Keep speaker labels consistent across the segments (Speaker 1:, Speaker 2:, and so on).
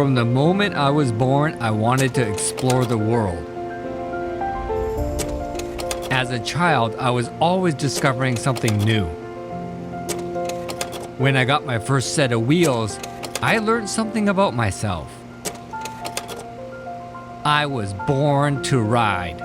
Speaker 1: From the moment I was born, I wanted to explore the world. As a child, I was always discovering something new. When I got my first set of wheels, I learned something about myself. I was born to ride.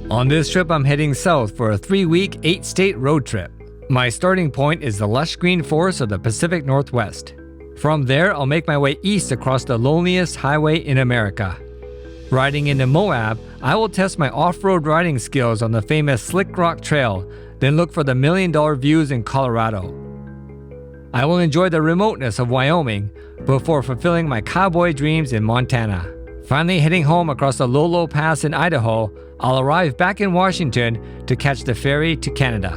Speaker 1: On this trip, I'm heading south for a 3-week, 8-state road trip. My starting point is the lush green forests of the Pacific Northwest. From there, I'll make my way east across the loneliest highway in America. Riding into Moab, I will test my off-road riding skills on the famous Slick Rock Trail, then look for the million-dollar views in Colorado. I will enjoy the remoteness of Wyoming before fulfilling my cowboy dreams in Montana. Finally heading home across the Lolo Pass in Idaho, I'll arrive back in Washington to catch the ferry to Canada.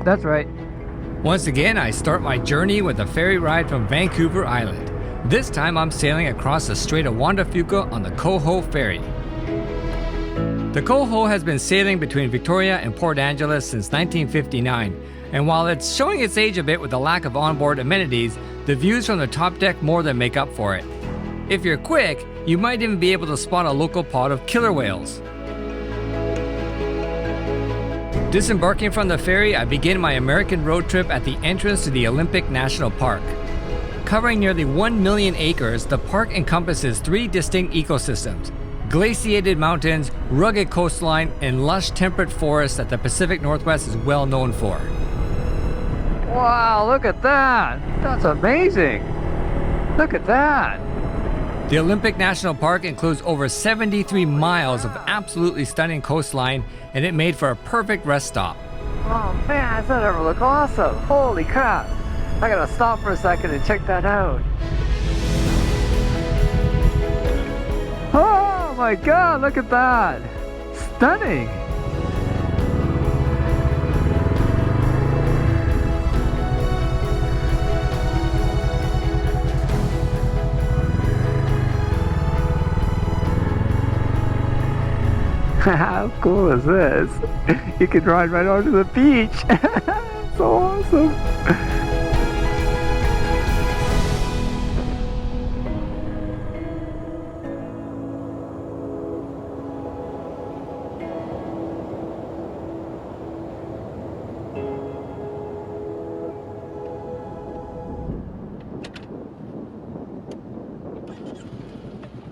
Speaker 1: That's right. Once again, I start my journey with a ferry ride from Vancouver Island. This time I'm sailing across the Strait of Juan de Fuca on the Coho Ferry. The Coho has been sailing between Victoria and Port Angeles since 1959, and while it's showing its age a bit with the lack of onboard amenities, the views from the top deck more than make up for it. If you're quick, you might even be able to spot a local pod of killer whales. Disembarking from the ferry, I begin my American road trip at the entrance to the Olympic National Park. Covering nearly 1 million acres, the park encompasses 3 distinct ecosystems: glaciated mountains, rugged coastline, and lush temperate forests that the Pacific Northwest is well known for. Wow, look at that! That's amazing! Look at that! The Olympic National Park includes over 73 miles of absolutely stunning coastline, and it made for a perfect rest stop. Oh man, that ever look awesome! Holy crap! I gotta stop for a second and check that out. Oh my god, look at that! Stunning! How cool is this? You can ride right onto the beach! So awesome!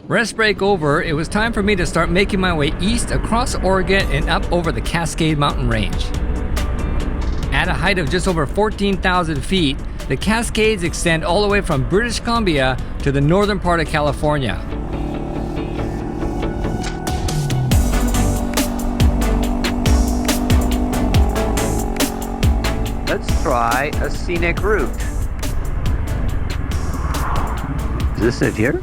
Speaker 1: Rest break over, it was time for me to start making my way east across Oregon and up over the Cascade Mountain Range. At a height of just over 14,000 feet, the Cascades extend all the way from British Columbia to the northern part of California. Let's try a scenic route. Is this it here?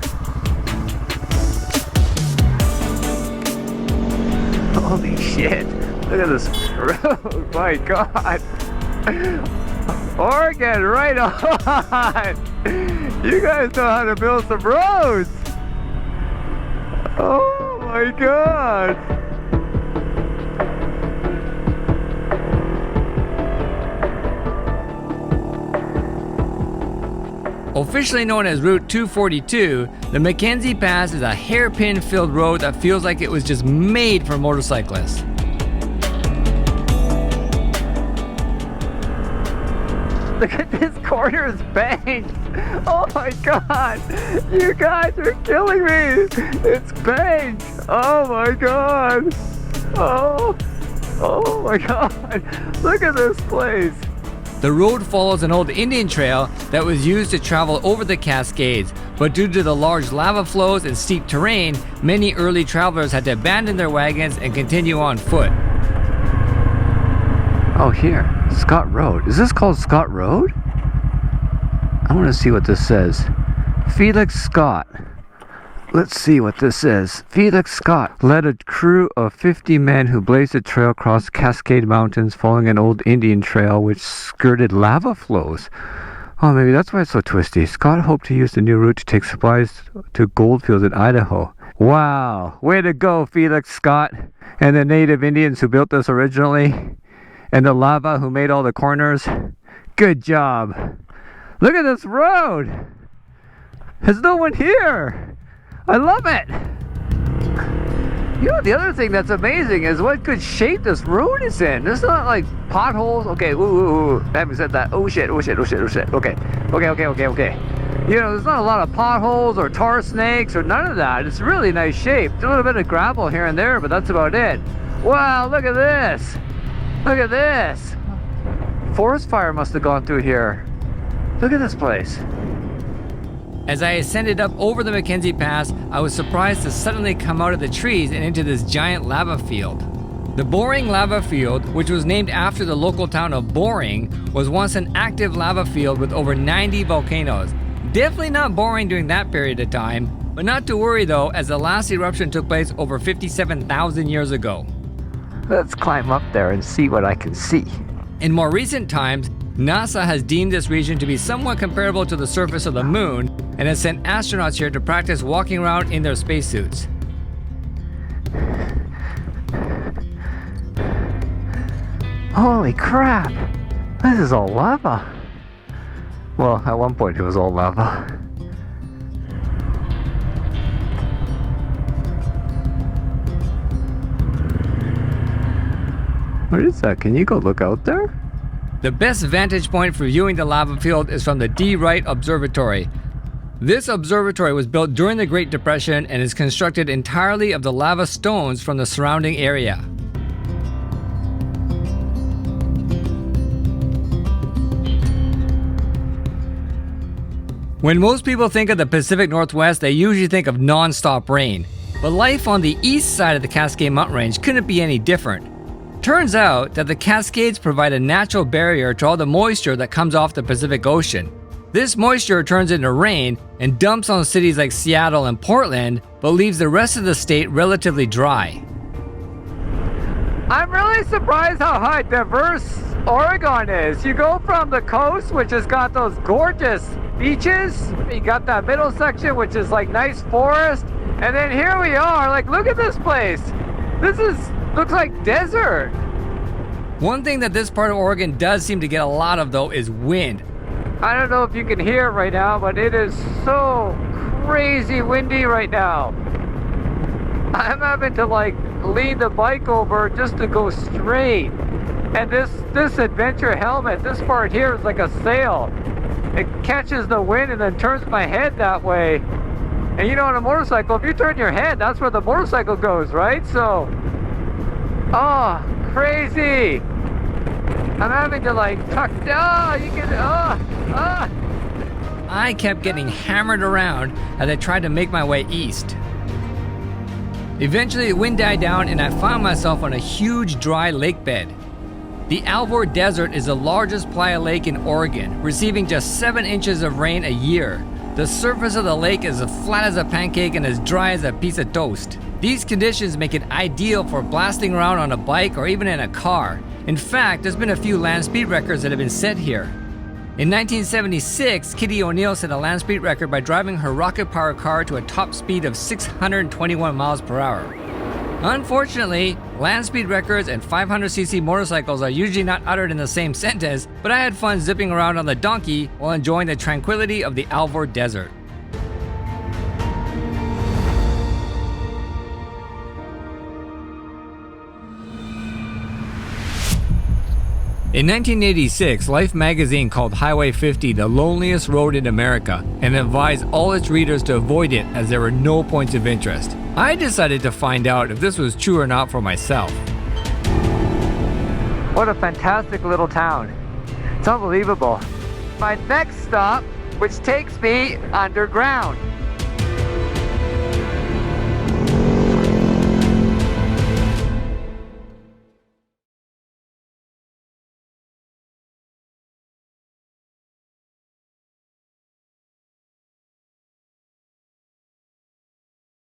Speaker 1: Holy shit, look at this road, my god. Oregon, right on. You guys know how to build some roads. Oh my god. Officially known as Route 242, the Mackenzie Pass is a hairpin-filled road that feels like it was just made for motorcyclists. Look at this corner's banked! Oh my god! You guys are killing me! It's banked! Oh my god! Oh! Oh my god, look at this place. The road follows an old Indian trail that was used to travel over the Cascades, but due to the large lava flows and steep terrain, many early travelers had to abandon their wagons and continue on foot. Oh, here, Scott Road. Is this called Scott Road? I want to see what this says. Felix Scott. Let's see what this is. Felix Scott led a crew of 50 men who blazed a trail across Cascade Mountains following an old Indian trail which skirted lava flows. Oh, maybe that's why it's so twisty. Scott hoped to use the new route to take supplies to goldfields in Idaho. Wow, way to go, Felix Scott, and the native Indians who built this originally, and the lava who made all the corners. Good job. Look at this road. There's no one here. I love it! You know, the other thing that's amazing is what good shape this road is in. There's not like potholes. Okay, ooh, having said that, oh shit. Okay. You know, there's not a lot of potholes or tar snakes or none of that. It's really nice shape. There's a little bit of gravel here and there, but that's about it. Wow, look at this! Look at this! Forest fire must have gone through here. Look at this place. As I ascended up over the Mackenzie Pass, I was surprised to suddenly come out of the trees and into this giant lava field. The Boring Lava Field, which was named after the local town of Boring, was once an active lava field with over 90 volcanoes. Definitely not boring during that period of time, but not to worry though, as the last eruption took place over 57,000 years ago. Let's climb up there and see what I can see. In more recent times, NASA has deemed this region to be somewhat comparable to the surface of the moon and has sent astronauts here to practice walking around in their spacesuits. Holy crap! This is all lava. Well, at one point it was all lava. What is that? Can you go look out there? The best vantage point for viewing the lava field is from the D. Wright Observatory. This observatory was built during the Great Depression and is constructed entirely of the lava stones from the surrounding area. When most people think of the Pacific Northwest, they usually think of non-stop rain. But life on the east side of the Cascade Mountain Range couldn't be any different. Turns out that the Cascades provide a natural barrier to all the moisture that comes off the Pacific Ocean. This moisture turns into rain and dumps on cities like Seattle and Portland, but leaves the rest of the state relatively dry. I'm really surprised how diverse Oregon is. You go from the coast, which has got those gorgeous beaches, you got that middle section, which is like nice forest, and then here we are, like look at this place. Looks like desert. One thing that this part of Oregon does seem to get a lot of though is wind. I don't know if you can hear it right now, but it is so crazy windy right now. I'm having to like lean the bike over just to go straight. And this adventure helmet, this part here is like a sail. It catches the wind and then turns my head that way. And you know, on a motorcycle, if you turn your head, that's where the motorcycle goes, right? So, oh, crazy. I'm having to like tuck down, I kept getting hammered around as I tried to make my way east. Eventually the wind died down and I found myself on a huge dry lake bed. The Alvord Desert is the largest playa lake in Oregon, receiving just 7 inches of rain a year. The surface of the lake is as flat as a pancake and as dry as a piece of toast. These conditions make it ideal for blasting around on a bike or even in a car. In fact, there's been a few land speed records that have been set here. In 1976, Kitty O'Neill set a land speed record by driving her rocket-powered car to a top speed of 621 miles per hour. Unfortunately, land speed records and 500cc motorcycles are usually not uttered in the same sentence, but I had fun zipping around on the donkey while enjoying the tranquility of the Alvord Desert. In 1986, Life magazine called Highway 50 the loneliest road in America and advised all its readers to avoid it as there were no points of interest. I decided to find out if this was true or not for myself. What a fantastic little town. It's unbelievable. My next stop, which takes me underground.